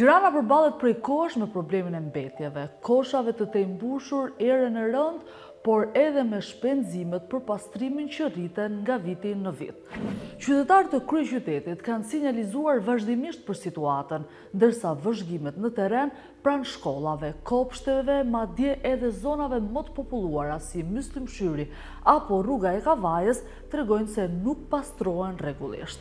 Tirana përballet prej kohësh me problemin e mbetjeve, koshave të mbushur erën e rënd, por edhe me shpenzimet për pastrimin që rriten nga viti në vit. Qytetarët e kryeqytetit kanë sinjalizuar vazhdimisht për situatën, ndërsa vëzhgimet në terren pranë shkollave, kopshteve, madje edhe zonave më të populluara si Myslimshyri apo rruga e Kavajës tregojnë se nuk pastrohen rregullisht.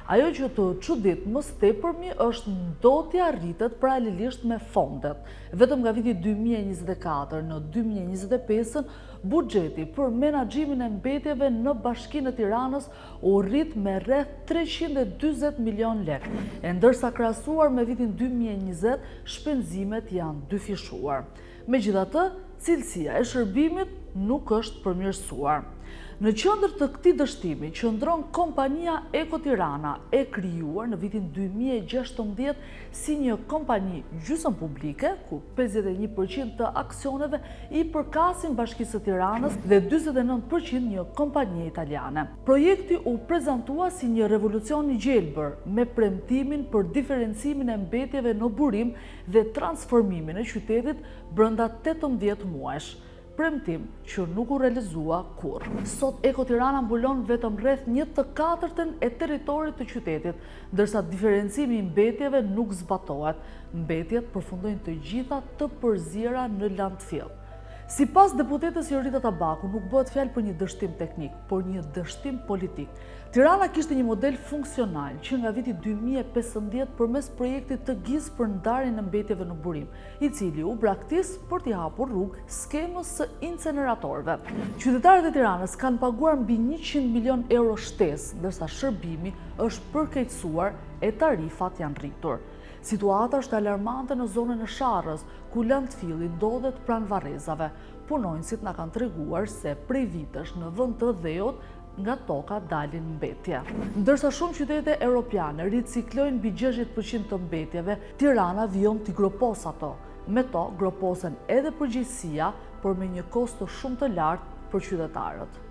Ajo që të çudit më tepërmi është ndotja rritet paralelisht me fondet. Vetëm nga viti 2024 në 2025 buxheti për menaxhimin e mbetjeve në Bashkinë e Tiranës u rrit me rreth 340 milion lekë, ndërsa krahasuar me vitin 2020 shpenzimet janë dyfishuar. Megjithatë, cilësia e shërbimit nuk është përmirësuar. Në qendër të këtij dështimi qëndron kompania Eko Tirana, e krijuar në vitin 2016 si një kompani gjysmë publike, ku 51% të aksioneve i përkasin Bashkisë së Tiranës dhe 49% një kompani italiane. Projekti u prezantua si një revolucion i gjelbër, me premtimin për diferencimin e mbetjeve në burim dhe transformimin e qytetit brenda 18 muajsh. Premtim që nuk u realizua kurrë. Sot Eko Tirana mbulon vetëm rreth 1/4 e territorit të qytetit, ndërsa diferencimi i mbetjeve nuk zbatohet. Mbetjet përfundojnë të gjitha të përziera në landfill. Sipas deputetës Jorita Tabaku, nuk bëhet fjalë për një dështim teknik, por një dështim politik. Tirana kishte një model funksional që nga viti 2015 përmes projektit të GIZ për ndarjen e mbetjeve në burim, i cili u braktis për t'i hapur rrugë skemës së inceneratorëve. Qytetarët e Tiranës kanë paguar mbi 100 milion euro shtesë, ndërsa shërbimi është përkeqësuar e tarifat janë rritur. Situata është alarmante në zonën e Sharrës, ku landfilli ndodhet pranë varrezave. Punonjësit na kanë treguar se prej vitesh në vend të dheut nga toka dalin mbetje. Ndërsa shumë qytete europiane riciklojnë mbi 60% të mbetjeve, Tirana vijon t'i gropos ato. Me to groposen edhe përgjegjësia, por me një kosto shumë të lartë për qytetarët.